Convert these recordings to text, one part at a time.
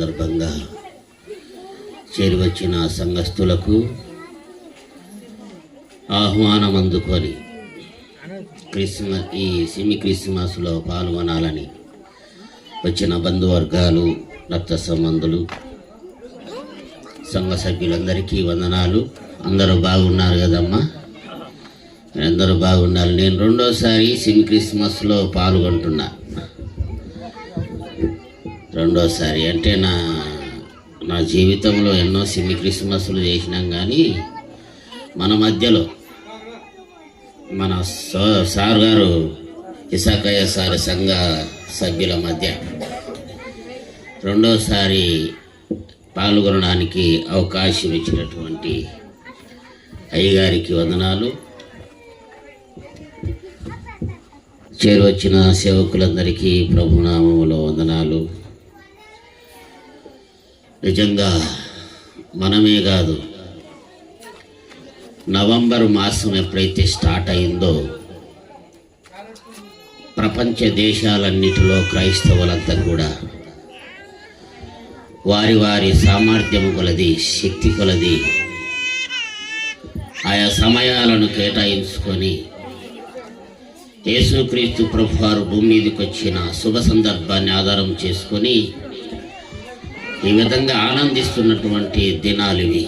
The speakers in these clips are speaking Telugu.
సందర్భంగా చేరివచ్చిన సంఘస్థులకు ఆహ్వానం అందుకొని ఈ సెమీ క్రిస్మస్లో పాల్గొనాలని వచ్చిన బంధువర్గాలు, రక్త సంబంధులు, సంఘ సభ్యులందరికీ వందనాలు. అందరూ బాగున్నారు కదమ్మా? అందరూ బాగున్నారు. నేను రెండోసారి సెమీ క్రిస్మస్లో పాల్గొంటున్నా. రెండోసారి అంటే నా జీవితంలో ఎన్నో సెమీ క్రిస్మస్లు చేసినాం, కానీ మన మధ్యలో మన సార్ గారు ఇసాకయ్య సార్ సంఘ సభ్యుల మధ్య రెండోసారి పాల్గొనడానికి అవకాశం ఇచ్చినటువంటి అయ్యగారికి వందనాలు. చేరువచ్చిన సేవకులందరికీ ప్రభునామములో వందనాలు. నిజంగా మనమే కాదు, నవంబర్ మాసం ఎప్పుడైతే స్టార్ట్ అయిందో ప్రపంచ దేశాలన్నిటిలో క్రైస్తవులంతా కూడా వారి వారి సామర్థ్యం కొలది, శక్తి కొలది ఆయా సమయాలను కేటాయించుకొని యేసుక్రీస్తు ప్రభువారు భూమి మీదకి వచ్చిన శుభ సందర్భాన్ని ఆధారం చేసుకొని ఈ విధంగా ఆనందిస్తున్నటువంటి దినాలు ఇవి.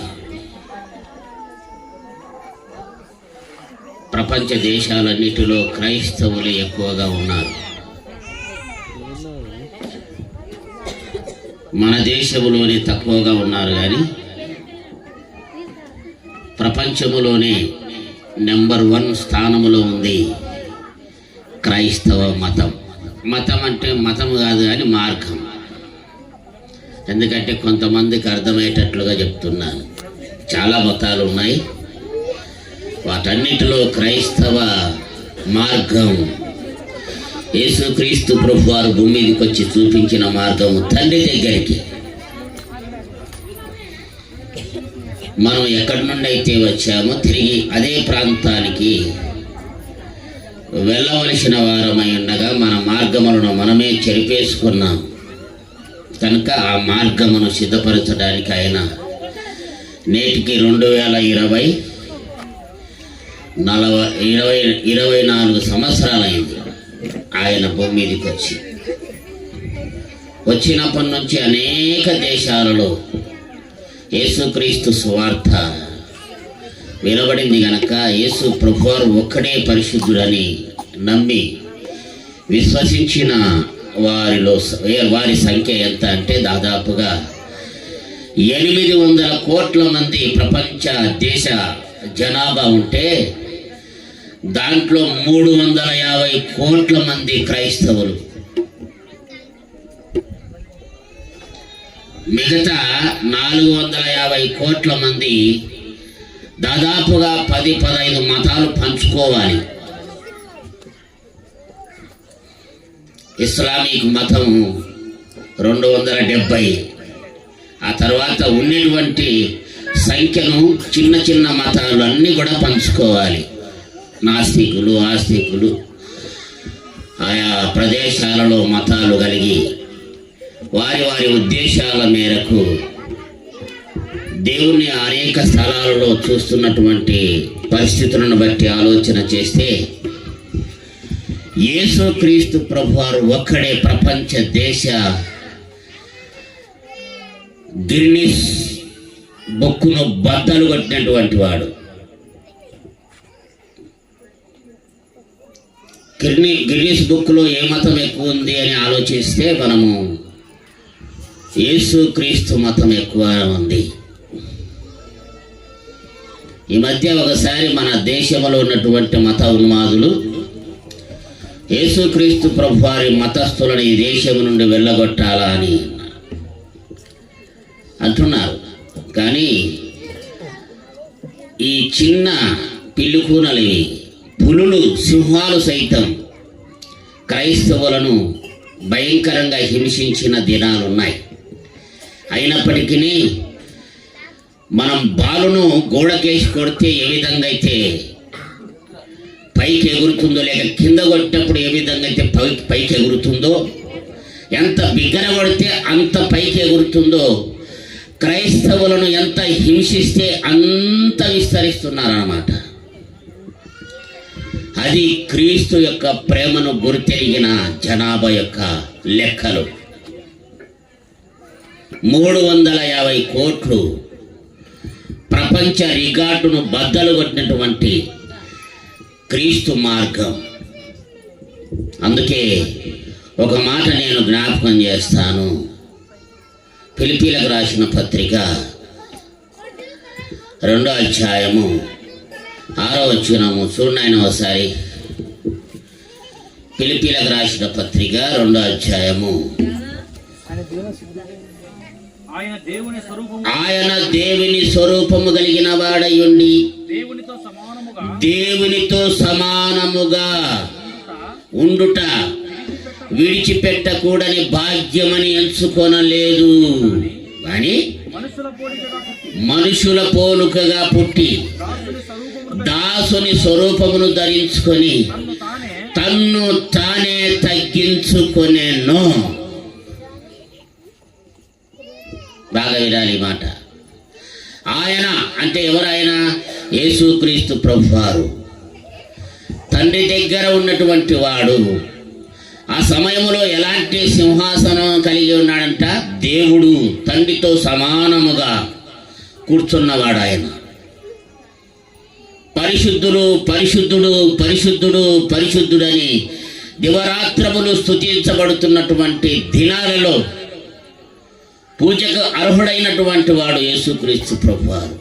ప్రపంచ దేశాలన్నిటిలో క్రైస్తవులు ఎక్కువగా ఉన్నారు. మన దేశంలోనే తక్కువగా ఉన్నారు, కానీ ప్రపంచంలోనే నెంబర్ 1 స్థానంలో ఉంది క్రైస్తవ మతం. మతం అంటే మతం కాదు, కానీ మార్గం. ఎందుకంటే కొంతమందికి అర్థమయ్యేటట్లుగా చెప్తున్నాను. చాలా మతాలు ఉన్నాయి, వాటన్నిటిలో క్రైస్తవ మార్గం యేసుక్రీస్తు ప్రభువారు భూమి మీదకి వచ్చి చూపించిన మార్గం తండ్రి దగ్గరికి. మనం ఎక్కడి నుండి అయితే వచ్చామో తిరిగి అదే ప్రాంతానికి వెళ్ళవలసిన వారమై ఉండగా మన మార్గములను మనమే చెరిపేసుకున్నాం. కనుక ఆ మార్గమును సిద్ధపరచడానికి ఆయన నేటికి 24 సంవత్సరాలైంది ఆయన భూమి మీదకి వచ్చినప్పటి నుంచి అనేక దేశాలలో యేసుక్రీస్తు సువార్త వినబడింది. గనక యేసు ప్రభువారు ఒక్కడే పరిశుద్ధుడని నమ్మి విశ్వసించిన వారి సంఖ్య ఎంత అంటే దాదాపుగా 800 కోట్ల మంది ప్రపంచ దేశ జనాభా ఉంటే దాంట్లో 350 కోట్ల మంది క్రైస్తవులు. మిగతా 450 కోట్ల మంది దాదాపుగా 10-15 మతాలు పంచుకోవాలి. ఇస్లామిక్ మతం 270. ఆ తర్వాత ఉన్నటువంటి సంఖ్యను చిన్న చిన్న మతాలు అన్నీ కూడా పంచుకోవాలి. నాస్తికులు, ఆస్తికులు, ఆయా ప్రదేశాలలో మతాలు కలిగి వారి వారి ఉద్దేశాల మేరకు దేవుణ్ణి అనేక స్థలాలలో చూస్తున్నటువంటి పరిస్థితులను బట్టి ఆలోచన చేస్తే యేసుక్రీస్తు ప్రభువారు ఒక్కడే ప్రపంచ దేశ గిన్నిస్ బుక్కును బద్దలు కొట్టినటువంటి వాడు. గిన్నిస్ బుక్లో ఏ మతం ఎక్కువ ఉంది అని ఆలోచిస్తే మనము యేసుక్రీస్తు మతం ఎక్కువ ఉంది. ఈ మధ్య ఒకసారి మన దేశంలో ఉన్నటువంటి మత ఉన్మాదులు యేసుక్రీస్తు ప్రభువారి మతస్థులను ఈ దేశం నుండి వెళ్ళగొట్టాలా అని అంటున్నారు. కానీ ఈ చిన్న పిల్లికూనలి పులులు, సింహాలు సైతం క్రైస్తవులను భయంకరంగా హింసించిన దినాలున్నాయి. అయినప్పటికీ మనం బాలును గోడకేసి కొడితే ఏ విధంగా అయితే పైకి ఎగురుతుందో, లేక కింద కొట్టినప్పుడు ఏ విధంగా అయితే పైకి ఎగురుతుందో, ఎంత బిగ్గర కొడితే అంత పైకి ఎగురుతుందో, క్రైస్తవులను ఎంత హింసిస్తే అంత విస్తరిస్తున్నారన్నమాట. అది క్రీస్తు యొక్క ప్రేమను గుర్తెరిగిన జనాభా యొక్క లెక్కలు. 350 కోట్లు ప్రపంచ రికార్డును బద్దలు కొట్టినటువంటి క్రీస్తు మార్గం. అందుకే ఒక మాట నేను జ్ఞాపకం చేస్తాను. ఫిలిప్పీలకు రాసిన పత్రిక 2వ అధ్యాయము 6వ వచనము చూడండి ఆయన ఒకసారి. ఫిలిప్పీలకు రాసిన పత్రిక 2వ అధ్యాయము. ఆయన దేవుని స్వరూపము కలిగిన వాడయుండి దేవునితో సమానముగా ఉండుట విడిచిపెట్టకూడని భాగ్యమని ఎంచుకొనలేదు, కానీ మనుషుల పోలుకగా పుట్టి దాసుని స్వరూపమును ధరించుకొని తన్ను తానే తగ్గించుకొనెను. బాగా వినాలి ఈ మాట. ఆయన అంటే ఎవరాయన? యేసుక్రీస్తు ప్రభువారు. తండ్రి దగ్గర ఉన్నటువంటి వాడు. ఆ సమయంలో ఎలాంటి సింహాసనం కలిగి ఉన్నాడంట? దేవుడు తండ్రితో సమానముగా కూర్చున్నవాడు ఆయన. పరిశుద్ధుడు పరిశుద్ధుడు పరిశుద్ధుడు పరిశుద్ధుడని దివరాత్రములు స్తుతించబడుతున్నటువంటి దినాలలో పూజకు అర్హుడైనటువంటి వాడు యేసుక్రీస్తు ప్రభువారు.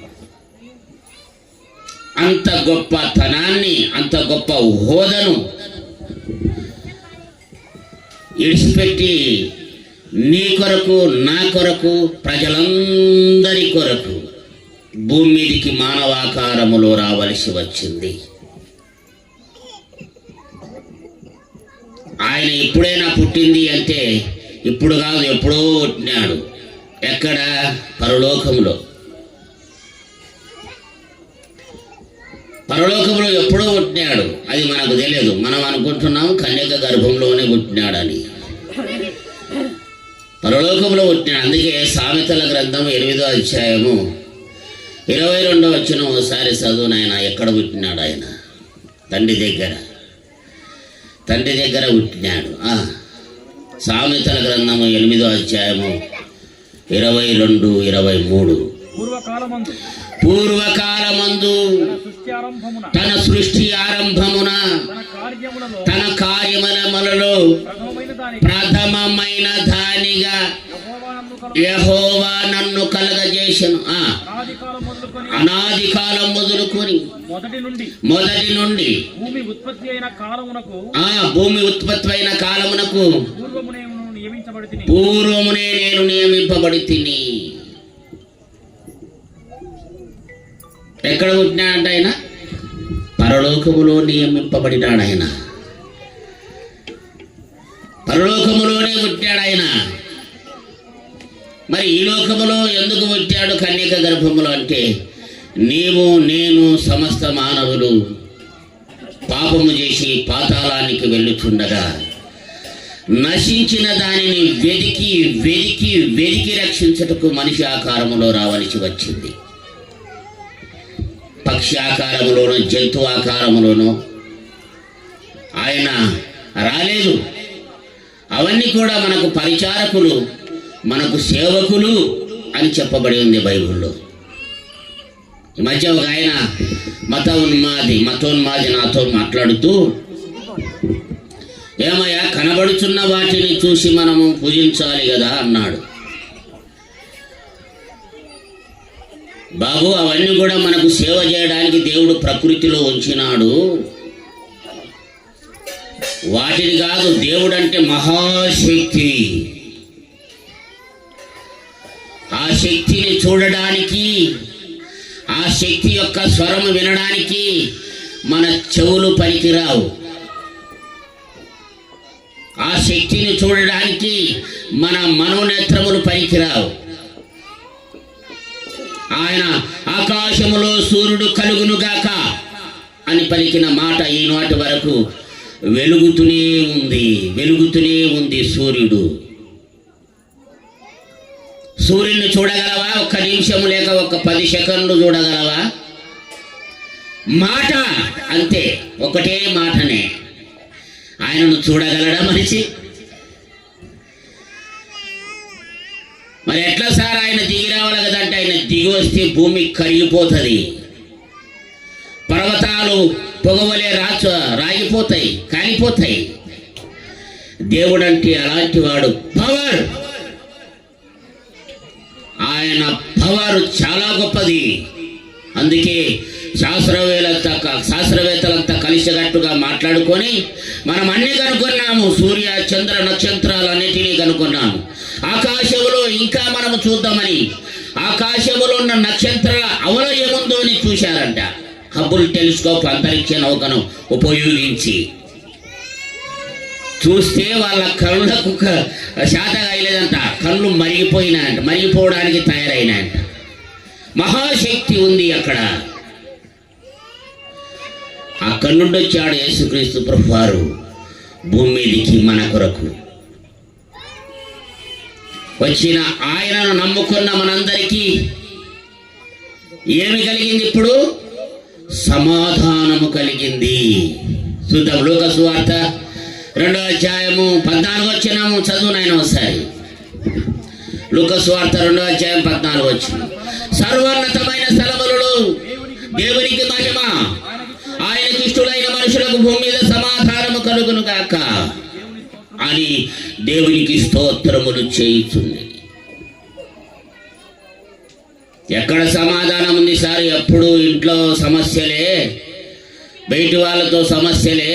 అంత గొప్ప తనాన్ని, అంత గొప్ప హోదాను ఇడిచిపెట్టి నీ కొరకు, నా కొరకు, ప్రజలందరి కొరకు భూమి మీదికి మానవాకారములో రావలసి వచ్చింది. ఆయన ఇప్పుడైనా పుట్టింది అంటే ఇప్పుడు కాదు, ఎప్పుడో పుట్టినాడు. ఎక్కడ? పరలోకంలో. పరలోకంలో ఎప్పుడో పుట్టినాడు. అది మనకు తెలియదు. మనం అనుకుంటున్నాము కన్యక గర్భంలోనే పుట్టినాడని. పరలోకంలో పుట్టినాడు. అందుకే సామెతల గ్రంథం 8వ అధ్యాయము 22వ వచనం ఒకసారి చదువు నాయన. ఎక్కడ పుట్టినాడు ఆయన? తండ్రి దగ్గర. తండ్రి దగ్గర పుట్టినాడు. సామెతల గ్రంథము 8వ అధ్యాయము 22, 23. పూర్వకాలమందు తన సృష్టి ఆరంభమున తన కార్యములలో ప్రథమమైన దానిగా యెహోవా నన్ను కలగజేసెను. అనాది కాలం మొదలుకొని మొదటి నుండి భూమి ఉత్పత్తి అయిన కాలమునకు పూర్వమునే నేను నియమింపబడి తిని. ఎక్కడ పుట్టినాడంట ఆయన? పరలోకములో నియమింపబడినాడు ఆయన. పరలోకములోనే పుట్టాడు ఆయన. మరి ఈ లోకములో ఎందుకు పుట్టాడు? కన్యక గర్భములో. అంటే నీవు, నేను, సమస్త మానవులు పాపము చేసి పాతాళానికి వెళ్ళుచుండగా నశించిన దానిని వెదికి వెదికి వెదికి రక్షించుటకు మనిషి ఆకారములో రావలసి వచ్చింది. పక్షి ఆకారములోనో జంతు ఆకారములోనో ఆయన రాలేదు. అవన్నీ కూడా మనకు పరిచారకులు, మనకు సేవకులు అని చెప్పబడి ఉంది బైబిల్లో. ఈ మధ్య ఒక ఆయన మతోన్మాది నాతో మాట్లాడుతూ, ఏమయ్యా కనబడుచున్న వాటిని చూసి మనము పూజించాలి కదా అన్నాడు. బాబు, అవన్నీ కూడా మనకు సేవ చేయడానికి దేవుడు ప్రకృతిలో ఉంచినాడు. వాటిని కాదు. దేవుడు అంటే మహాశక్తి. ఆ శక్తిని చూడడానికి, ఆ శక్తి యొక్క స్వరము వినడానికి మన చెవులు పనికిరావు. ఆ శక్తిని చూడడానికి మన మనోనేత్రములు పనికిరావు. ఆయన ఆకాశములో సూర్యుడు కలుగునుగాక అని పలికిన మాట ఈనాటి వరకు వెలుగుతూనే ఉంది సూర్యుడు. సూర్యుని చూడగలవా? ఒక్క నిమిషం లేక ఒక్క 10 సెకండ్లు చూడగలవా? మాట అంతే, ఒకటే మాటనే. ఆయనను చూడగలడా మనిషి? మరి ఎట్లా సార్ ఆయన దిగి రావాలి కదంటే, ఆయన దిగి వస్తే భూమి కరిగిపోతుంది, పర్వతాలు పొగవలే రాగిపోతాయి, కాలిపోతాయి. దేవుడంటే అలాంటి వాడు. పవర్, ఆయన పవర్ చాలా గొప్పది. అందుకే శాస్త్రవేత్తలంతా కలిసికట్టుగా మాట్లాడుకొని మనం అన్ని కనుక్కున్నాము. సూర్య చంద్ర నక్షత్రాలన్నిటినీ కనుక్కున్నాము. ఆకాశంలో ఇంకా మనము చూద్దామని ఆకాశంలో ఉన్న నక్షత్రాల అవల ఏముందో అని చూశారంట. హబ్బుల్ టెలిస్కోప్ అంతరిక్ష నౌకను ఉపయోగించి చూస్తే వాళ్ళ కళ్ళకు శాతగా అయ్యలేదంట. కళ్ళు మరిగిపోయినాయంట, మరిగిపోవడానికి తయారైనాయంట. మహాశక్తి ఉంది అక్కడ. అక్కడి నుండి వచ్చాడు యేసుక్రీస్తు ప్రభువారు భూమి మీదికి మన కొరకు. వచ్చిన ఆయనను నమ్ముకున్న మనందరికీ ఏమి కలిగింది? ఇప్పుడు సమాధానము కలిగింది. చూద్దాం లూకా సువార్త 2వ అధ్యాయము 14 వచనము చదువునైనా ఒకసారి. లూకా సువార్త 2వ అధ్యాయం 14 వచనం. సర్వోన్నతమైన స్థలములలో దేవునికి మహిమ, ఆయనకి ఇష్టలైన మనుషులకు భూమి మీద సమాధానము కలుగును గాక అని దేవునికి స్తోత్రములు చేయుచుంది. ఎక్కడ సమాధానం ఉంది సార్? ఎప్పుడు ఇంట్లో సమస్యలే, బయటి వాళ్ళతో సమస్యలే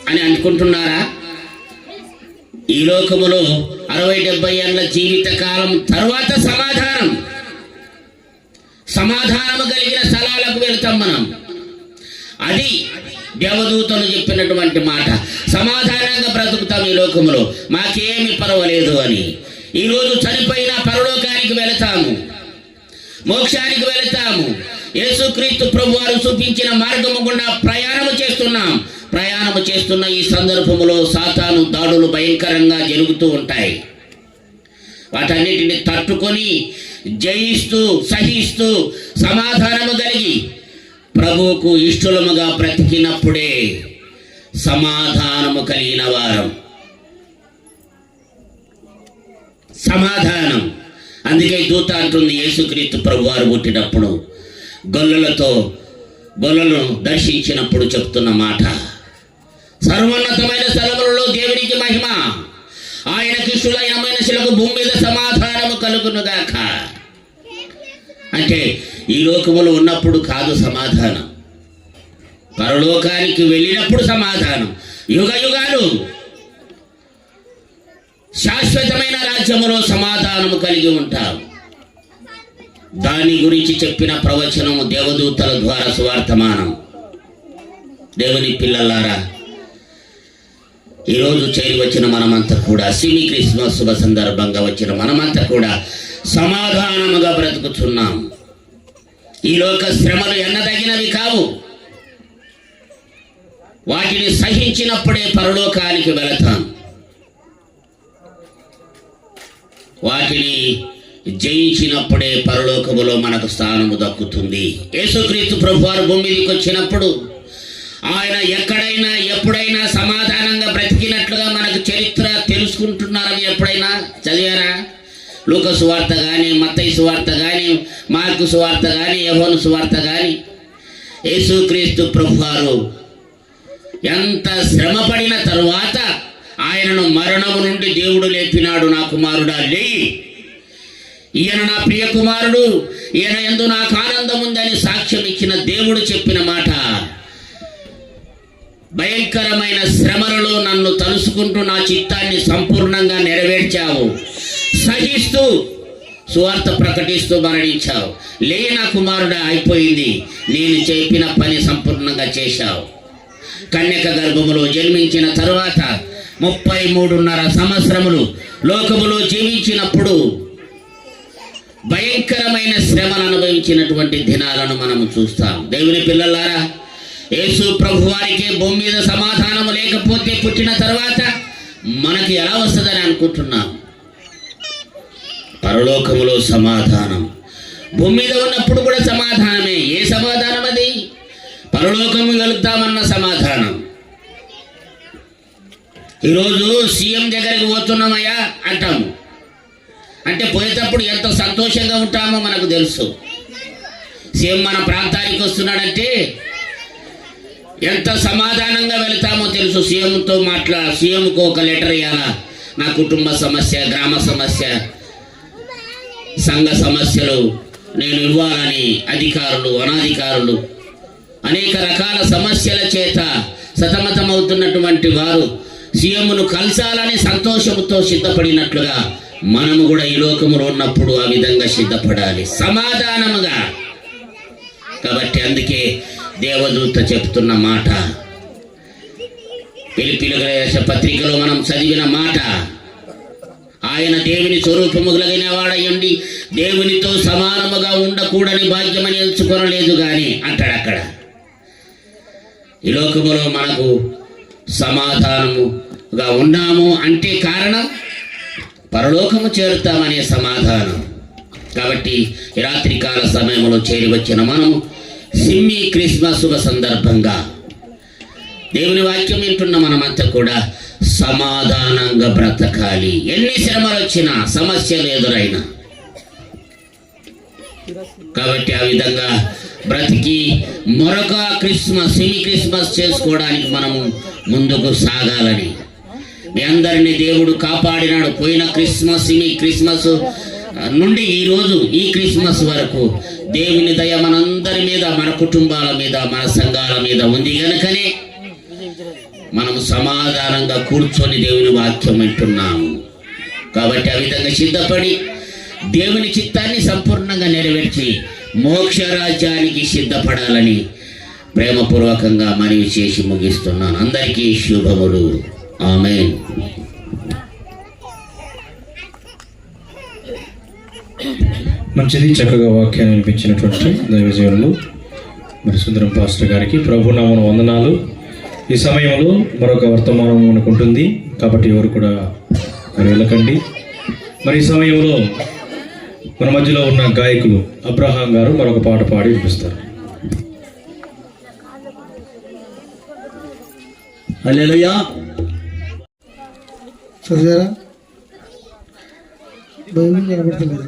అని అనుకుంటున్నారా? ఈ లోకములో 60-70 ఏళ్ళ జీవిత కాలం తర్వాత సమాధానము కలిగిన స్థలాలకు వెళ్తాం మనం. అది దేవదూతలు చెప్పినటువంటి మాట. సమాధానంగా బ్రతుకుతాం ఈ లోకములో, మాకేమి పర్వాలేదు అని. ఈరోజు చనిపోయిన పరలోకానికి వెళతాము, మోక్షానికి వెళతాము. యేసుక్రీస్తు ప్రభువారు చూపించిన మార్గము గుండా ప్రయాణము చేస్తున్న ఈ సందర్భములో సాతాను దాడులు భయంకరంగా జరుగుతూ ఉంటాయి. వాటన్నిటిని తట్టుకొని జయిస్తూ సహిస్తూ సమాధానము కలిగి ప్రభువుకు ఇష్టలముగా బ్రతికినప్పుడే సమాధానము కలిగిన వారం. సమాధానం. అందుకే దూత అంటుంది, యేసుక్రీస్తు ప్రభువారు పుట్టినప్పుడు గొల్లలను దర్శించినప్పుడు చెప్తున్న మాట, సర్వోన్నతమైన స్థలములలో దేవునికి మహిమ, ఆయనకి ఇష్టలైన మనుషులకు భూమి మీద సమాధానము కలుగునుగాక. అంటే ఈ లోకములో ఉన్నప్పుడు కాదు సమాధానం, పరలోకానికి వెళ్ళినప్పుడు సమాధానం. యుగాలు శాశ్వతమైన రాజ్యములో సమాధానము కలిగి ఉంటారు. దాని గురించి చెప్పిన ప్రవచనము దేవదూతల ద్వారా సువార్తమానం. దేవుని పిల్లలారా, ఈరోజు చేరి వచ్చిన మనమంతా కూడా, సిమి క్రిస్మస్ శుభ సందర్భంగా వచ్చిన మనమంతా కూడా సమాధానముగా బ్రతుకుతున్నాం. ఈ లోక శ్రమలు ఎన్నదగినవి కావు. వాటిని సహించినప్పుడే పరలోకానికి వెళతాం. వాటిని జయించినప్పుడే పరలోకములో మనకు స్థానము దక్కుతుంది. యేసుక్రీస్తు ప్రభువారు భూమి మీదకి వచ్చినప్పుడు ఆయన ఎక్కడైనా ఎప్పుడైనా సమాధానంగా బ్రతికినట్లుగా మనకు చరిత్ర తెలుసుకుంటున్నారని ఎప్పుడైనా చదివారా? లూకా సువార్త కానీ, మత్తయి సువార్త కానీ, మార్కు సువార్త కానీ, యోహాను సువార్త కానీ, యేసుక్రీస్తు ప్రభువారు ఎంత శ్రమపడిన తరువాత ఆయనను మరణము నుండి దేవుడు లేపినాడు. నా కుమారుడా లేయి, ఈయన నా ప్రియ కుమారుడు, ఈయన యందు నాకు ఆనందం ఉందని సాక్ష్యం ఇచ్చిన దేవుడు చెప్పిన మాట. భయంకరమైన శ్రమలలో నన్ను తలుసుకుంటూ నా చిత్తాన్ని సంపూర్ణంగా నెరవేర్చావు, సహిస్తూ సువార్త ప్రకటిస్తూ మరణించావు. లే నా కుమారుడా, అయిపోయింది, నేను చెప్పిన పని సంపూర్ణంగా చేశావు. కన్యక గర్భములో జన్మించిన తరువాత 33.5 సంవత్సరములు లోకములో జీవించినప్పుడు భయంకరమైన శ్రమను అనుభవించినటువంటి దినాలను మనము చూస్తాం. దేవుని పిల్లలారా, యేసు ప్రభు వారికి భూమి మీద సమాధానము లేకపోతే పుట్టిన తర్వాత మనకి ఎలా వస్తుందని అనుకుంటున్నాం? పరలోకములో సమాధానం. భూమి మీద ఉన్నప్పుడు కూడా సమాధానమే. ఏ సమాధానం అది? పరలోకము వెళుతామన్న సమాధానం. ఈరోజు సీఎం దగ్గరికి పోతున్నామయ్యా అంటాము. అంటే పోయేటప్పుడు ఎంత సంతోషంగా ఉంటామో మనకు తెలుసు. సీఎం మన ప్రాంతానికి వస్తున్నాడంటే ఎంత సమాధానంగా వెళతామో తెలుసు. సీఎంకు ఒక లెటర్ ఇవ్వాలా, నా కుటుంబ సమస్య, గ్రామ సమస్య, సంఘ సమస్యలు నేను ఇవ్వాలని అధికారులు, అనధికారులు అనేక రకాల సమస్యల చేత సతమతమవుతున్నటువంటి వారు సీఎంను కలసాలని సంతోషంతో సిద్ధపడినట్లుగా మనము కూడా ఈ లోకములో ఉన్నప్పుడు ఆ విధంగా సిద్ధపడాలి, సమాధానముగా. కాబట్టి అందుకే దేవదూత చెప్తున్న మాట, పిలిపిలుగ పత్రికలో మనం చదివిన మాట, ఆయన దేవుని స్వరూపము కలిగిన వాడయ్యండి దేవునితో సమానముగా ఉండకూడని భాగ్యమని ఎంచుకొనలేదు కానీ అంటాడు అక్కడ. ఈ లోకములో మనకు సమాధానముగా ఉన్నాము అంటే కారణం పరలోకము చేరుతామనే సమాధానం. కాబట్టి ఈ రాత్రికాల సమయంలో చేరి వచ్చిన మనము సిమ్మి క్రిస్మస్ శుభ సందర్భంగా దేవుని వాక్యం వింటున్న మనమంతా కూడా సమాధానంగా బ్రతకాలి. ఎన్ని శ్రమలు వచ్చినా, సమస్యలు ఎదురైనా. కాబట్టి ఆ విధంగా బ్రతికి మరొక సెమీ క్రిస్మస్ చేసుకోవడానికి మనము ముందుకు సాగాలని మీ అందరినీ దేవుడు కాపాడినాడు. పోయిన క్రిస్మస్, సెమీ క్రిస్మస్ నుండి ఈరోజు ఈ క్రిస్మస్ వరకు దేవుని దయ మనందరి మీద, మన కుటుంబాల మీద, మన సంఘాల మీద ఉంది కనుకనే మనము సమాధానంగా కూర్చొని దేవుని వాక్యం వింటున్నాము. కాబట్టి ఆ విధంగా సిద్ధపడి దేవుని చిత్తాన్ని సంపూర్ణంగా నెరవేర్చి మోక్ష రాజ్యానికి సిద్ధపడాలని ప్రేమపూర్వకంగా మనవి చేసి ముగిస్తున్నాను. అందరికీ శుభములు. ఆమేన్. మంచిది, చక్కగా వాక్యాన్ని వినిపించినటువంటి దైవజనులు మరి సుందరం పాస్టర్ గారికి ప్రభునామన వందనాలు. ఈ సమయంలో మరొక వర్తమానం మనకు ఉంటుంది కాబట్టి ఎవరు కూడా మరి వెళ్ళకండి. మరి ఈ సమయంలో మన మధ్యలో ఉన్న గాయకులు అబ్రహాం గారు మరొక పాట పాడి వినిపిస్తారు. హల్లెలూయా. చదివారా? బైబిల్ కనబడతలేదు.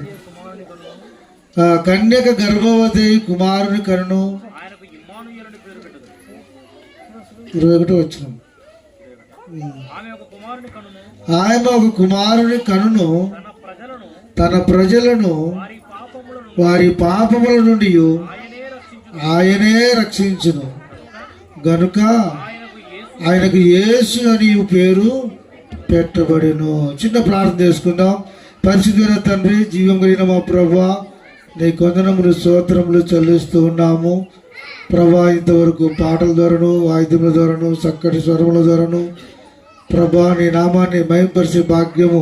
కన్యక గర్భవతి కుమారుని కనును 21 వచ్చిన ఆయన ఒక కుమారుని కనును తన ప్రజలను వారి పాపముల నుండి ఆయనే రక్షించును గనుక ఆయనకు యేసు అని పేరు పెట్టబడెను. చిన్న ప్రార్థన చేసుకుందాం. పరిశుద్ధుడైన తండ్రి, జీవం కలిగిన మా ప్రభువా, నీ కొందనములు స్తోత్రములు చెల్లిస్తూ ఉన్నాము ప్రభా. ఇంతవరకు పాటల ద్వారాను, వాయిద్యముల ద్వారాను, చక్కటి స్వరముల ద్వారాను ప్రభా నీ నామాన్ని మహింపరిచే భాగ్యము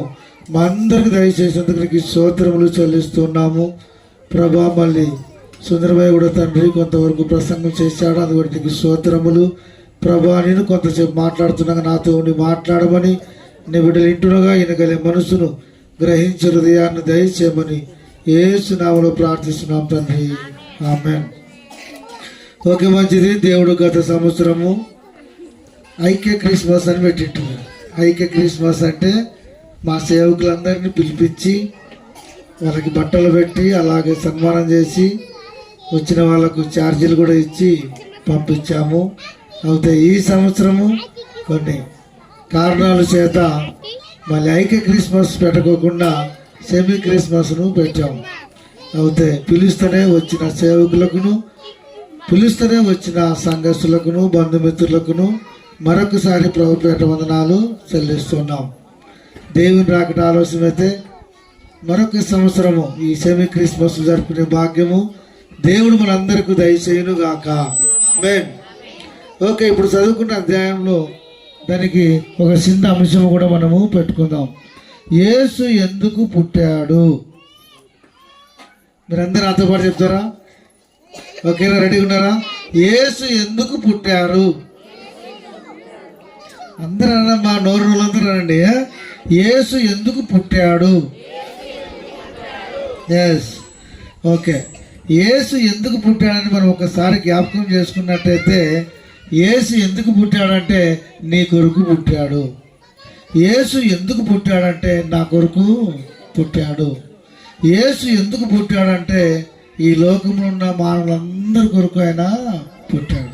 మా అందరికి దయచేసేందుకు నీకు స్తోత్రములు చెల్లిస్తున్నాము ప్రభా. మళ్ళీ సుందరమయ్య కూడా తండ్రి కొంతవరకు ప్రసంగం చేశాడు, అందువరకు నీకు స్తోత్రములు ప్రభా. నేను కొంతసేపు మాట్లాడుతున్నాగా నాతో ఉండి మాట్లాడమని, నీ బిడ్డలు ఇంటునగా ఈయనగలే మనసును గ్రహించే హృదయాన్ని దయచేయమని యేసు నామములో ప్రార్థిస్తున్నాం తండ్రి. ఆమేన్. ఓకే, మంచిది. దేవుడు గత సంవత్సరము ఐక్య క్రిస్మస్ అని పెట్టింటారు. ఐక్య క్రిస్మస్ అంటే మా సేవకులందరినీ పిలిపించి వాళ్ళకి బట్టలు పెట్టి అలాగే సన్మానం చేసి వచ్చిన వాళ్ళకు ఛార్జీలు కూడా ఇచ్చి పంపించాము. అయితే ఈ సంవత్సరము కొన్ని కారణాల చేత మళ్ళీ ఐక్య క్రిస్మస్ పెట్టకోకుండా సెమీ క్రిస్మస్ను పెట్టాము. అయితే పిలుస్తూనే వచ్చిన సేవకులకును, పిలుస్తూనే వచ్చిన సంఘస్థులకును, బంధుమిత్రులకును మరొకసారి ప్రభుపేట వందనాలు చెల్లిస్తున్నాం. దేవుని రాకట ఆలోచనైతే మరొక సంవత్సరము ఈ సెమీ క్రిస్మస్ జరుపుకునే భాగ్యము దేవుడు మనందరికీ దయచేయును గాక. ఆమేన్. ఓకే, ఇప్పుడు చదువుకున్న అధ్యాయంలో దానికి ఒక చిన్న అంశం కూడా మనము పెట్టుకుందాం. యేసు ఎందుకు పుట్టాడు? మీరందరూ నాతో పాటు చెప్తారా? ఓకేనా? రెడీగా ఉన్నారా? యేసు ఎందుకు పుట్టారు? అందరూ అన్నమ్మా, నోరు రోజులందరూ అనండి. యేసు ఎందుకు పుట్టాడు? Yes, okay. యేసు ఎందుకు పుట్టాడని మనం ఒకసారి జ్ఞాపకం చేసుకున్నట్టయితే, యేసు ఎందుకు పుట్టాడంటే నీ కొరకు పుట్టాడు. యేసు ఎందుకు పుట్టాడంటే నా కొరకు పుట్టాడు. యేసు ఎందుకు పుట్టాడంటే ఈ లోకంలో ఉన్న మానవులందరి కొరకు ఆయన పుట్టాడు.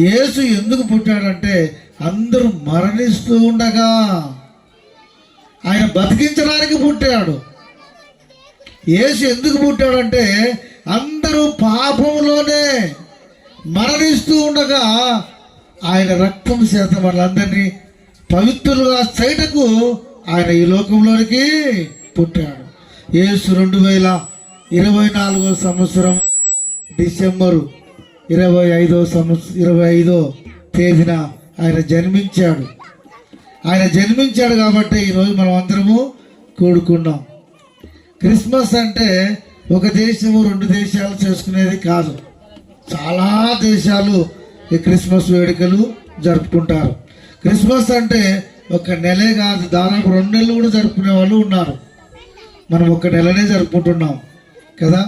యేసు ఎందుకు పుట్టాడంటే అందరూ మరణిస్తూ ఉండగా ఆయన బతికించడానికి పుట్టాడు. యేసు ఎందుకు పుట్టాడంటే అందరూ పాపంలోనే మరణిస్తూ ఉండగా ఆయన రక్తం చేత వాళ్ళందరినీ పవిత్రులుగా చేయటకు ఆయన ఈ లోకంలోనికి పుట్టాడు. యేసు 2024 సంవత్సరం డిసెంబరు 25వ తేదీన ఆయన జన్మించాడు. ఆయన జన్మించాడు కాబట్టి ఈరోజు మనం అందరము కూడుకున్నాం. క్రిస్మస్ అంటే ఒక దేశము 2 దేశాలు చేసుకునేది కాదు. చాలా దేశాలు ఈ క్రిస్మస్ వేడుకలు జరుపుకుంటారు. క్రిస్మస్ అంటే ఒక నెలే కాదు, దాదాపు 2 నెలలు కూడా జరుపుకునే వాళ్ళు ఉన్నారు. మనం ఒక నెలనే జరుపుకుంటున్నాం కదా.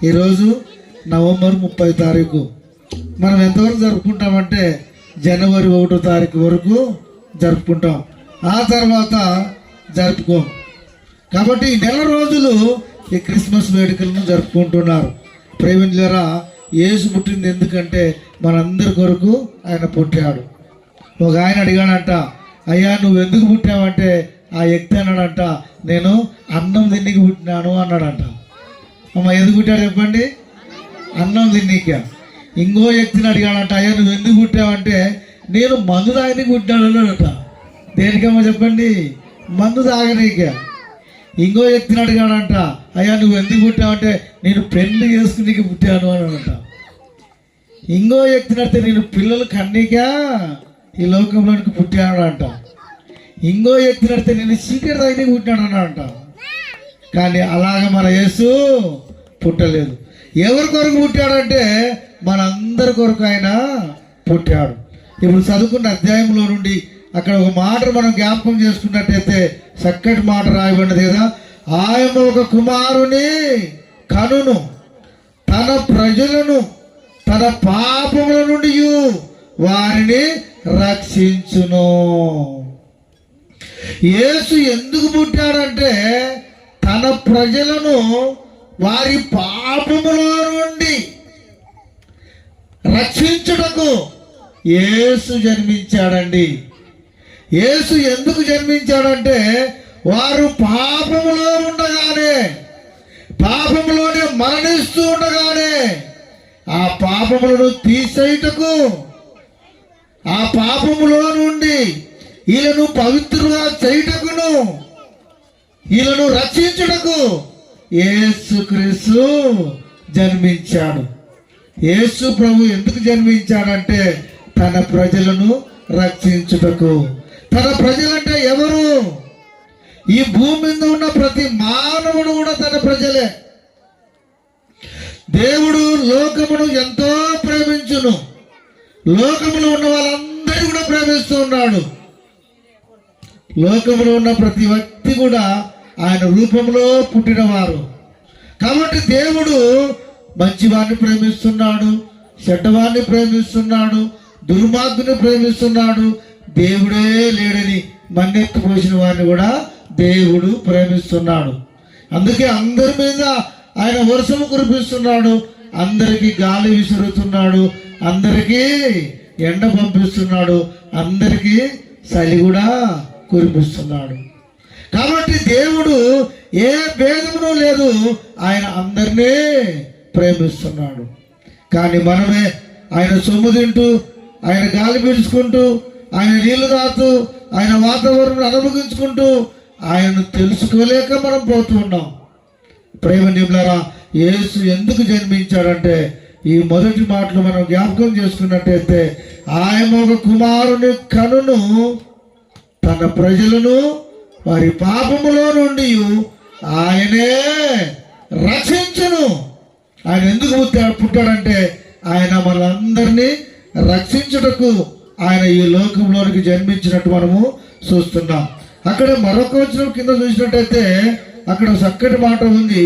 ఈరోజు నవంబర్ 30 తారీఖు. మనం ఎంతవరకు జరుపుకుంటామంటే జనవరి 1వ తారీఖు వరకు జరుపుకుంటాం. ఆ తర్వాత జరుపుకోం. కాబట్టి ఈ నెల రోజులు ఈ క్రిస్మస్ వేడుకలను జరుపుకుంటున్నారు. ప్రేమించులారా, యేసు పుట్టింది ఎందుకంటే మనందరి కొరకు ఆయన పుట్టాడు. ఒక ఆయన అడిగాడంట, అయ్యా నువ్వు ఎందుకు పుట్టావంటే ఆ వ్యక్తి అన్నాడంట, నేను అన్నం తిన్నికి పుట్టినాను అన్నాడంట. అమ్మ ఎందుకు పుట్టాడు చెప్పండి? అన్నం తిన్నిక. ఇంకో వ్యక్తిని అడిగాడంట, అయ్యా నువ్వు ఎందుకు పుట్టావంటే నేను మందు తాగనీకి పుట్టినాడు అన్నాడట. దేనికమ్మా చెప్పండి? మందు తాగనీక. ఇంకో వ్యక్తిని అడిగాడంట, అయ్యా నువ్వు ఎందుకు పుట్టావంటే నేను పెళ్లి చేసుకునేకి పుట్టాను అన్నాడంట. ఇంకో వ్యక్తిని అడితే నేను పిల్లలు కన్నీకా ఈ లోకంలోనికి పుట్టాడు అంట. ఇంకో వ్యక్తిని అడితే నేను చీకటి తాగినీకి పుట్టాను అన్నాడంట. కానీ అలాగ మన యేసు పుట్టలేదు. ఎవరి కొరకు పుట్టాడంటే మనందరి కొరకు ఆయన పుట్టాడు. ఇప్పుడు చదువుకున్న అధ్యాయంలో నుండి అక్కడ ఒక మాట మనం జ్ఞాపకం చేసుకున్నట్టయితే చక్కటి మాట రాయబడినది కదా. ఆయన ఒక కుమారుని కనును, తన ప్రజలను తన పాపముల నుండి వారిని రక్షించును. యేసు ఎందుకు పుట్టాడంటే తన ప్రజలను వారి పాపముల నుండి రక్షించుటకు యేసు జన్మించాడండి. యేసు ఎందుకు జన్మించాడంటే వారు పాపములో ఉండగానే, పాపములోనే మరణిస్తూ ఉండగానే ఆ పాపములను తీసేయుటకు, ఆ పాపములో నుండి వీళ్ళను పవిత్రులుగా చేయుటకును, వీళ్ళను రక్షించుటకు యేసుక్రీస్తు జన్మించాడు. యేసు ప్రభు ఎందుకు జన్మించాడంటే తన ప్రజలను రక్షించుటకు. తన ప్రజలంటే ఎవరు? ఈ భూమి మీద ఉన్న ప్రతి మానవుడు కూడా తన ప్రజలే. దేవుడు లోకమును ఎంతో ప్రేమించును. లోకములో ఉన్న వాళ్ళందరూ కూడా ప్రేమిస్తూ ఉన్నాడు. లోకములో ఉన్న ప్రతి వ్యక్తి కూడా ఆయన రూపంలో పుట్టినవారు. కాబట్టి దేవుడు మంచివాడిని ప్రేమిస్తున్నాడు, చెడ్డవాడిని ప్రేమిస్తున్నాడు, దుర్మార్గుని ప్రేమిస్తున్నాడు. దేవుడే లేడని మన్నెత్తి పోసిన వారిని కూడా దేవుడు ప్రేమిస్తున్నాడు. అందుకే అందరి మీద ఆయన వర్షము కురిపిస్తున్నాడు, అందరికీ గాలి విసురుతున్నాడు, అందరికీ ఎండ పంపిస్తున్నాడు, అందరికీ చలి కూడా కురిపిస్తున్నాడు. కాబట్టి దేవుడు ఏ భేదమును లేదు, ఆయన అందరినీ ప్రేమిస్తున్నాడు. కానీ మనమే ఆయన సొమ్ము తింటూ, ఆయన గాలి పీల్చుకుంటూ, ఆయన నీళ్లు తాగుతూ, ఆయన వాతావరణం అనుభవించుకుంటూ ఆయనను తెలుసుకోలేక మనం పోతూ ఉన్నాం. ప్రేమనీయులారా, యేసు ఎందుకు జన్మించాడంటే ఈ మొదటి మాటలు మనం జ్ఞాపకం చేసుకున్నట్టయితే ఆయన ఒక కుమారుని కనును, తన ప్రజలను వారి పాపములో నుండి ఆయనే రక్షించును. ఆయన ఎందుకు పుట్టాడంటే ఆయన మనందరినీ రక్షించుటకు ఆయన ఈ లోకంలోనికి జన్మించినట్టు మనము చూస్తున్నాం. అక్కడ మరొక వచనం కింద చూసినట్టయితే అక్కడ చక్కటి మాట ఉంది.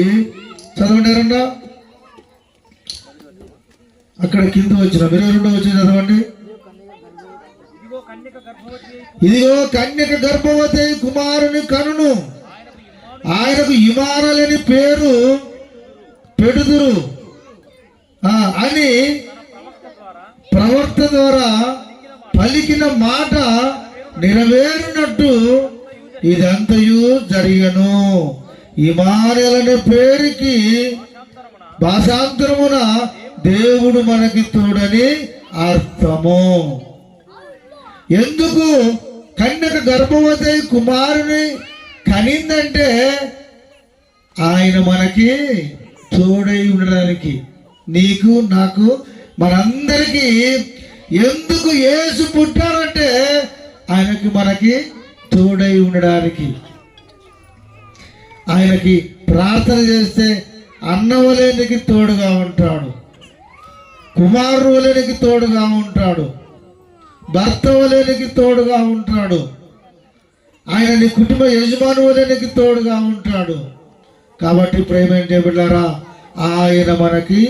చదవండి ఎవరన్నా. అక్కడ కింద వచ్చిన 22వ వచనం చదవండి. ఇదిగో కన్యక గర్భవతి అయి కుమారుని కనును, ఆయనకు ఇమానుయేలని పేరు పెడుదురు అని ప్రవక్త ద్వారా పలికిన మాట నెరవేరినట్టు ఇదంతయు జరిగను. ఇమానుయేలనే పేరుకి భాషాంతరమున దేవుడు మనకి తోడని అర్థము. ఎందుకు కన్యక గర్భవతి కుమారుని కనిందంటే ఆయన మనకి తోడై ఉండడానికి, నీకు నాకు మనందరికీ. ఎందుకు యేసు పుట్టారంటే ఆయనకి మనకి తోడై ఉండడానికి. ఆయనకి ప్రార్థన చేస్తే అన్నవలేనికి తోడుగా ఉంటాడు, కుమారుడు వలేనికి తోడుగా ఉంటాడు, భర్త వలేనికి తోడుగా ఉంటాడు, ఆయన నీ కుటుంబ యజమాని వలేనికి తోడుగా ఉంటాడు. కాబట్టి ప్రేమ బిడ్డలారా, ఆయన మనకి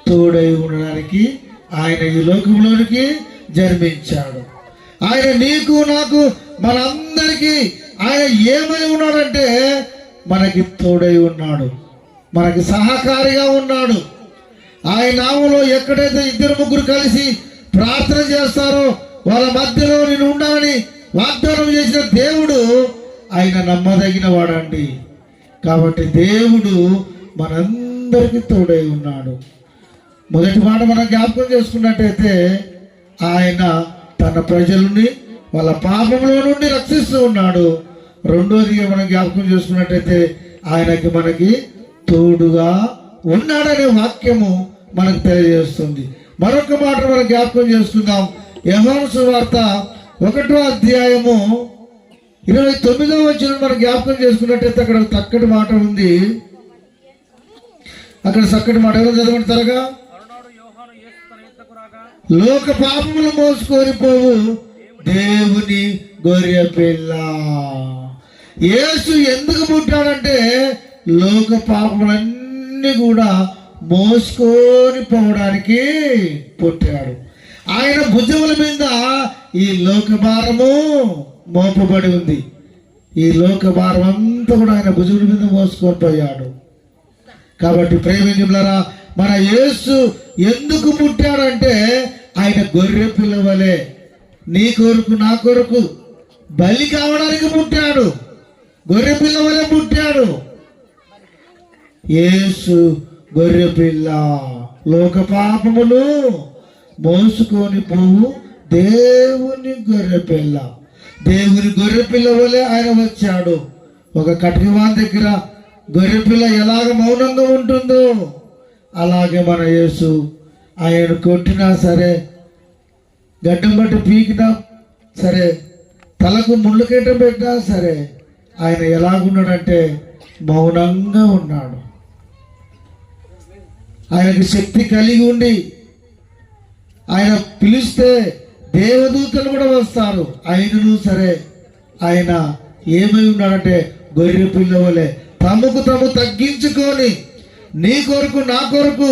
తోడై ఉండడానికి ఆయన ఈ లోకంలోనికి జన్మించాడు. ఆయన నీకు నాకు మనందరికీ ఆయన ఏమై ఉన్నాడంటే మనకి తోడై ఉన్నాడు, మనకి సహకారిగా ఉన్నాడు. ఆయన నామంలో ఎక్కడైతే 2-3 కలిసి ప్రార్థన చేస్తారో వాళ్ళ మధ్యలో నేను ఉండాలని వాగ్దానం చేసిన దేవుడు ఆయన నమ్మదగిన వాడండి. కాబట్టి దేవుడు మనందరికీ తోడై ఉన్నాడు. మొదటి మాట మనం జ్ఞాపకం చేసుకున్నట్టయితే ఆయన తన ప్రజలని వాళ్ళ పాపంలో నుండి రక్షిస్తూ ఉన్నాడు. రెండోదిగా మనం జ్ఞాపకం చేసుకున్నట్టయితే ఆయనకి మనకి తోడుగా ఉన్నాడనే వాక్యము మనకు తెలియజేస్తుంది. మరొక మాట మనం జ్ఞాపకం చేసుకుందాం. యోహాను సువార్త 1వ అధ్యాయము 29వ వచనం మనం జ్ఞాపకం చేసుకున్నట్టయితే అక్కడ చక్కటి మాట ఉంది. అక్కడ చక్కటి మాట ఎవరు చదవండి త్వరగా. లోక పాపములు మోసుకొని పోవు దేవుని గొర్రె పిల్ల. యేసు ఎందుకు పుట్టాడంటే లోక పాపములన్నీ కూడా మోసుకొని పోవడానికి పుట్టాడు. ఆయన భుజముల మీద ఈ లోక భారము మోపబడి ఉంది. ఈ లోక భారం అంతా కూడా ఆయన భుజముల మీద మోసుకొని పోయాడు. కాబట్టి ప్రేమికులారా, మన యేసు ఎందుకు పుట్టాడంటే ఆయన గొర్రె పిల్లవలే నీ కొరకు నా కొరకు బలి కావడానికి పుట్టాడు. గొర్రె పిల్లవలే పుట్టాడు. యేసు గొర్రె పిల్ల, లోక పాపములు మోసుకొని పోవు దేవుని గొర్రె పిల్ల. దేవుని గొర్రె పిల్ల వలె ఆయన వచ్చాడు. ఒక కటికవాన్ దగ్గర గొర్రె పిల్ల ఎలాగ మౌనంగా ఉంటుందో అలాగే మన యేసు ఆయన కొట్టినా సరే, గడ్డం బట్టి పీకినా సరే, తలకు ముళ్ళు కీట పెట్టినా సరే ఆయన ఎలాగున్నాడంటే మౌనంగా ఉన్నాడు. ఆయనకి శక్తి కలిగి ఉండి ఆయన పిలిస్తే దేవదూతలు కూడా వస్తారు. అయినను సరే ఆయన ఏమై ఉన్నాడంటే గొర్రె పిల్ల వలె తమకు తాము తగ్గించుకొని నీ కొరకు నా కొరకు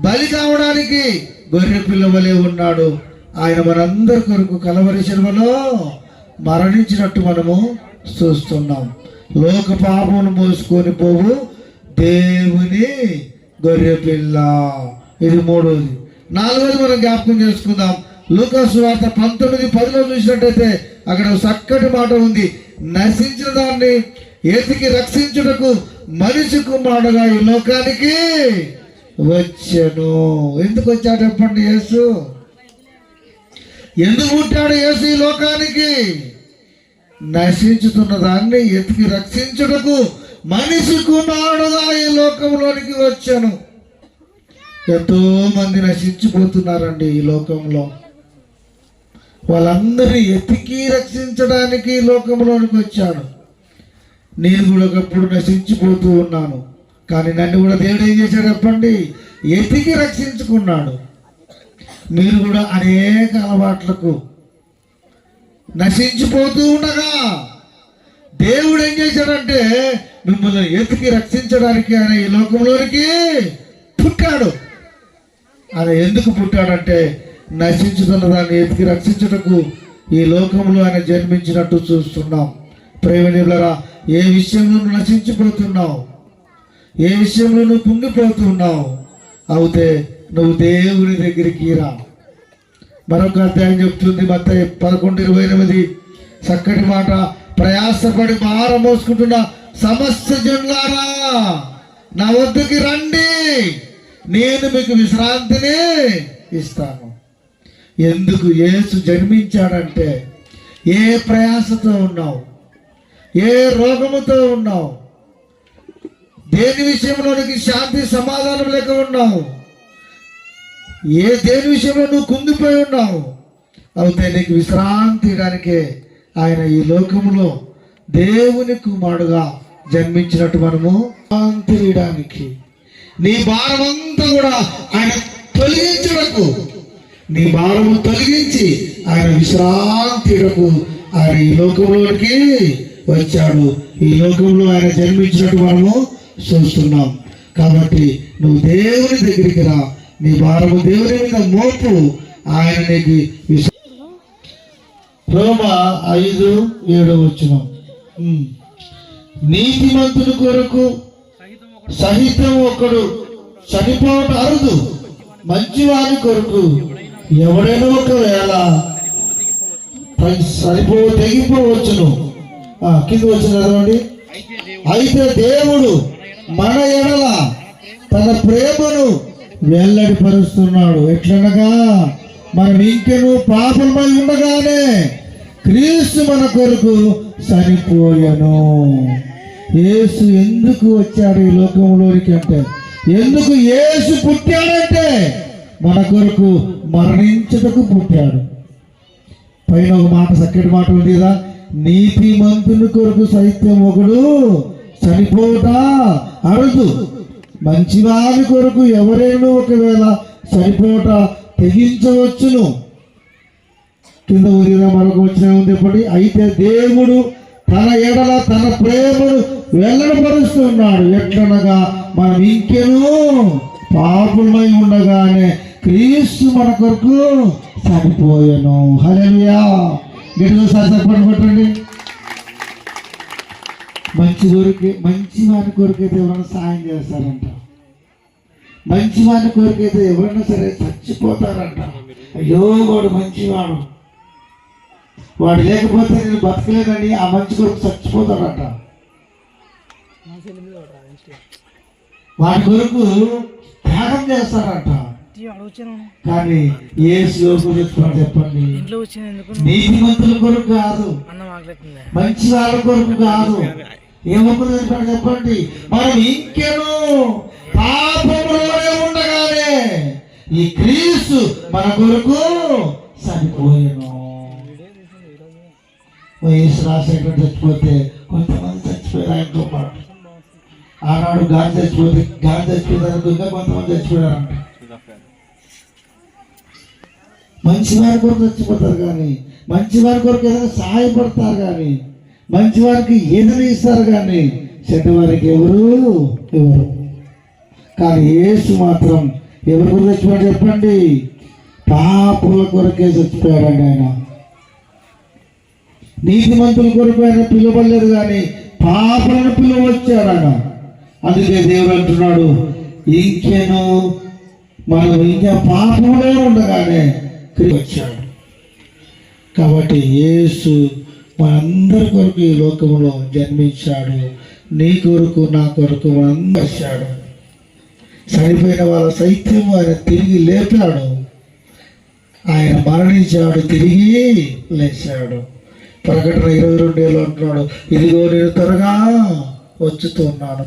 బలి కావడానికి గొర్రె పిల్ల వలె ఉన్నాడు. ఆయన మనందరి కొరకు కలవరి శిలువలో మరణించినట్టు మనము చూస్తున్నాం. లోక పాపమును మోసుకొని పోవు దేవుని గొర్రె పిల్ల. ఇది మూడోది. నాలుగోది మనం జ్ఞాపకం చేసుకుందాం. లూకా సువార్త 19:10 చూసినట్టయితే అక్కడ చక్కటి మాట ఉంది. నశించిన దాన్ని ఎతికి రక్షించుటకు మనిషి కుమారుడుగా ఈ లోకానికి వచ్చాను. ఎందుకు వచ్చాడు చెప్పండి? యేసు ఎందుకు పుట్టాడు? యేసు ఈ లోకానికి నశించుతున్న దాన్ని ఎతికి రక్షించుటకు మనిషి కుమారుడుగా ఈ లోకంలోనికి వచ్చాను. ఎంతో మంది నశించిపోతున్నారండి ఈ లోకంలో. వాళ్ళందరినీ ఎతికి రక్షించడానికి ఈ లోకంలోనికి వచ్చాడు. నేను కూడా ఒకప్పుడు నశించిపోతూ ఉన్నాను, కానీ నన్ను కూడా దేవుడు ఏం చేశాడు చెప్పండి? ఎతికి రక్షించుకున్నాడు. మీరు కూడా అనేక అలవాట్లకు నశించిపోతూ ఉండగా దేవుడు ఏం చేశాడంటే మిమ్మల్ని ఎతికి రక్షించడానికి ఆయన ఈ లోకంలోనికి పుట్టాడు. ఆయన ఎందుకు పుట్టాడంటే నశించుతున్న దాన్ని ఎతికి రక్షించుటకు ఈ లోకంలో ఆయన జన్మించినట్టు చూస్తున్నాం. ప్రేమనిలరా, ఏ విషయంలో నువ్వు నశించిపోతున్నావు, ఏ విషయంలో నువ్వు కుంగిపోతున్నావు, అయితే నువ్వు దేవుని దగ్గరికి రా. మరొక అధ్యాయం చెప్తుంది, మత్తయి 11:28, చక్కటి మాట. ప్రయాసపడి భారం మోసుకుంటున్న సమస్త జనులారా నా వద్దకి రండి, నేను మీకు విశ్రాంతిని ఇస్తాను. ఎందుకు యేసు జన్మించాడంటే, ఏ ప్రయాసతో ఉన్నావు, ఏ రోగముతో ఉన్నావు, దేని విషయంలోనికి శాంతి సమాధానం లేక ఉన్నావు, దేని విషయంలో నువ్వు కుంగిపోయి ఉన్నావు, అయితే నీకు విశ్రాంతి ఇవ్వడానికే ఆయన ఈ లోకంలో దేవుని కుమారుడుగా జన్మించినట్టు మనము విశ్రాంతి ఇవ్వడానికి, నీ భారమంతా కూడా ఆయన తొలగించడకు, నీ భారము తొలగించి ఆయన విశ్రాంతికు ఆయన ఈ లోకంలోకి వచ్చాడు. ఈ లోకంలో ఆయన జన్మించినట్టు మనము చూస్తున్నాం. కాబట్టి నువ్వు దేవుని దగ్గరికి రా, నీ భారము దేవుని మీద మోపు, ఆయన నీకు రోమా 5:7 నీతిమంతుని కొరకు సహితం ఒకడు చనిపోవట అరుదు, మంచివాని కొరకు ఎవడైనా ఒకవేళ తెగిపోవచ్చును. కింద వచ్చిన చదవండి. అయితే దేవుడు మన ఎడల తన ప్రేమను వెల్లడిపరుస్తున్నాడు. ఎట్లనగా మనం ఇంకెను పాపమై ఉండగానే క్రీస్తు మన కొరకు చనిపోయాను. యేసు ఎందుకు వచ్చాడు ఈ లోకంలోనికి అంటే, ఎందుకు యేసు పుట్టాడంటే మన కొరకు మరణించుటకు పుట్టాడు. పైన ఒక మాట, చక్కటి మాట ఉంది కదా, నీతిమంతుని కొరకు సైత్యం ఒకడు చనిపోట అరుదు, మంచివారి కొరకు ఎవరైనా ఒకవేళ చనిపోట తెగించవచ్చును. కింద ఊరిగా మరొక వచ్చిన ఉంది ఎప్పటి. అయితే దేవుడు తన ఎడల తన ప్రేమను వెల్లడిపరుస్తున్నాడు. ఎట్లనగా మనం ఇంకెను పాపులమై ఉండగానే క్రీస్తు మన కొరకు చనిపోయాను. హల్లెలూయా. గట్టిగా సరిపడి పెట్టండి. మంచి వారి కొరకైతే ఎవరైనా సాయం చేస్తారంట, మంచి వారి కొరకైతే ఎవరైనా సరే చచ్చిపోతారంట. అయ్యో వాడు మంచివాడు, వాడు లేకపోతే నేను బతకలేనని ఆ మంచి కొరకు చచ్చిపోతాడంట. వాడి కొరకు త్యాగం చేస్తారంట. కానీ యేసు చెప్తున్నాడు చెప్పండి, నీతిమంతుల కొరకు కాదు, మంచి వాళ్ళ కొరకు కాదు, ఏమొకరు చెప్పండి, మనం ఇంకెను పాపములోనే ఉండగానే ఈ క్రీస్తు మన కొరకు చనిపోయాను. వయసు రాసేటువంటి చచ్చిపోతే కొంతమంది చచ్చిపోయారు. ఆయనతో పాటు ఆనాడు గాలి చచ్చిపోతే ఇంకా కొంతమంది చచ్చిపోయారంట. మంచి వారి కొరకు చచ్చిపోతారు, కానీ మంచి వారి కొరకు ఏదైనా సహాయపడతారు, కానీ మంచి వారికి ఏదైనా ఇస్తారు, కానీ చెడ్డవారికి ఎవరు. కానీ యేసు మాత్రం ఎవరి కొరకు చచ్చిపోయాడు చెప్పండి? పాపుల కొరకే చచ్చిపోయాడండి. ఆయన నీతిమంతుల కొరకు ఆయన పిలువలేదు, కానీ పాపులను పిలువచ్చాడు ఆయన. అందుకే దేవుడు అంటున్నాడు, ఇంకేను మనం ఇంకా పాపంలో ఉండగానే వచ్చాడు. కాబట్టి యేసు మనందరి కొరకు ఈ లోకంలో జన్మించాడు. నీ కొరకు నా కొరకు మనందరూ వచ్చాడు. చనిపోయిన వాళ్ళ సైత్యం ఆయన తిరిగి లేపాడు. ఆయన మరణించాడు, తిరిగి లేచాడు. ప్రకటన 22:7 అంటున్నాడు, ఇదిగో నేను త్వరగా వచ్చుతున్నాను.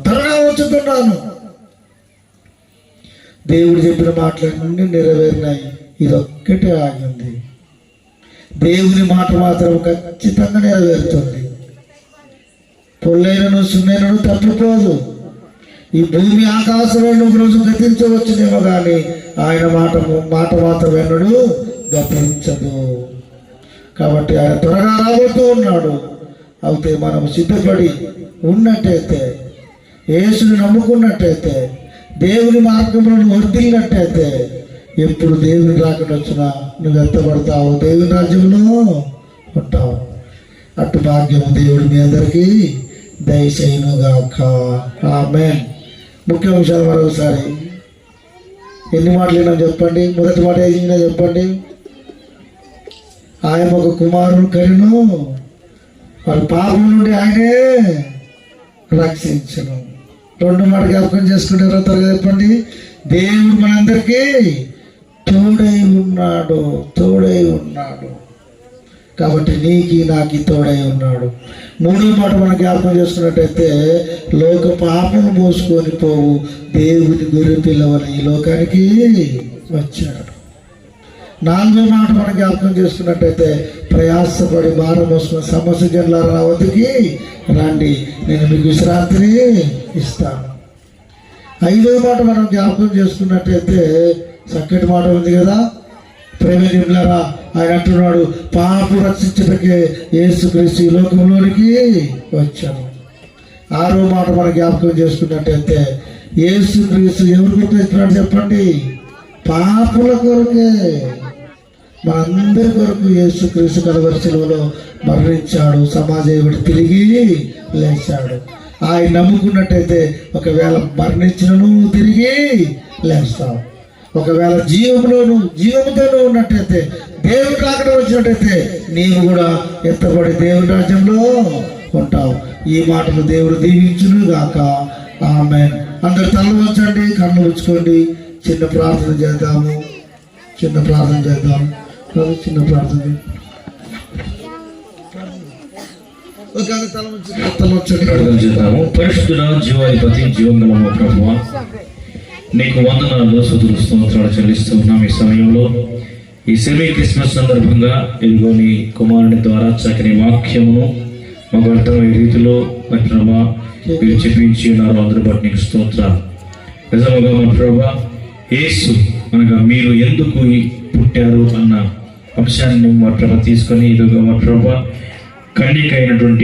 దేవుడు చెప్పిన మాటలన్నీ నెరవేరినాయి, ఇదొక్కటే ఆగింది. దేవుని మాట మాత్రం ఖచ్చితంగా నెరవేరుతుంది. పొల్లైనను సున్నైనను తప్పిపోదు. ఈ భూమి ఆకాశంలో ఒక రోజు గతించవచ్చునేమో, కానీ ఆయన మాట మాత్రం ఎన్నడూ గతించదు. కాబట్టి ఆయన త్వరగా రాబోతూ ఉన్నాడు. అయితే మనం సిద్ధపడి ఉన్నట్టయితే యేసుని నమ్ముకున్నట్టయితే, దేవుని మార్గంలో నువ్వు వర్ధిల్లినట్టయితే, ఎప్పుడు దేవుని రాకుండా వచ్చినా నువ్వు ఎత్తబడతావు, దేవుని రాజ్యంలో ఉంటావు. అటు భాగ్యము దేవుడి మీ అందరికీ దయచేయునుగాక. ఆమేన్. ముఖ్య అంశాలు మరొకసారి ఎన్ని మాటలు విన్నా చెప్పండి. మొదటి మాట ఏం విన్నా చెప్పండి. ఆయన ఒక కుమారుడు కరిను, వారి పాపం నుండి ఆయనే రక్షించను. రెండు మాట జ్ఞాపకం చేసుకుంటారో త్వరగా చెప్పండి. దేవుడు మనందరికీ తోడై ఉన్నాడు, తోడై ఉన్నాడు. కాబట్టి నీకి నాకి తోడై ఉన్నాడు. మూడో మాట మనం జ్ఞాపకం చేసుకున్నట్టయితే, లోక పాపను మోసుకొని పోవు దేవుని గొర్రె పిల్లవని ఈ లోకానికి వచ్చాడు. నాలుగో మాట మనం జ్ఞాపకం చేసుకున్నట్టయితే, ప్రయాసపడి భారం మోసుకున్న సమస్య జనులారా నా వద్దకి రండి, నేను మీకు విశ్రాంతిని ఇస్తాను. ఐదో మాట మనం జ్ఞాపకం చేసుకున్నట్టయితే, చక్కటి మాట ఉంది కదా, ప్రేమిలారా ఆయన అంటున్నాడు, పాపు రక్షించటకే యేసుక్రీస్తు ఈ లోకంలోనికి వచ్చాను. ఆరో మాట మనం జ్ఞాపకం చేసుకున్నట్టయితే, యేసుక్రీస్తు ఎవరి కొరకు వచ్చినాడు చెప్పండి? పాపుల కొరకే. మనందరి కొరకు యేసుక్రీస్తు కలవరి శిలువలో మరణించాడు, సమాజం తిరిగి లేచాడు. ఆయన నమ్ముకున్నట్టయితే ఒకవేళ మరణించినను తిరిగి లేస్తావు. ఒకవేళ జీవముతోనూ ఉన్నట్టయితే, దేవుడు రాకడ వచ్చినట్టయితే నీవు కూడా ఎత్తబడి దేవుడి రాజ్యంలో ఉంటావు. ఈ మాటలు దేవుడు దీవించును గాక. ఆమేన్. అందరు తల వంచండి, కళ్ళు ఉంచుకోండి. చిన్న ప్రార్థన చేద్దాము. చిన్న ప్రార్థన చేద్దాం. ప్రార్థన చేద్దాము. పరిశుద్ధుడ జీవాధిపతి జీవంగల ప్రభువా, నీకు వందనాలు స్తుతులు స్తోత్రాలు చెల్లిస్తూ ఉన్నాం. ఈ సమయంలో ఈ సెమీ క్రిస్మస్ సందర్భంగా ఇదిగో నీ కుమారుని ద్వారా చక్కని వాక్యమును మాకు అర్థమయ్యే రీతిలో మరి ప్రభా మీరు చెప్పించి ఉన్నారు. అందరి బట్టి నీకు స్తోత్రాలు. నిజముగా మా ప్రభా, యేసు అనగా మీరు ఎందుకు పుట్టారు అన్న అంశాన్ని మా ప్రభా తీసుకొని ఇదిగో మా ప్రభా కన్యక అయినటువంటి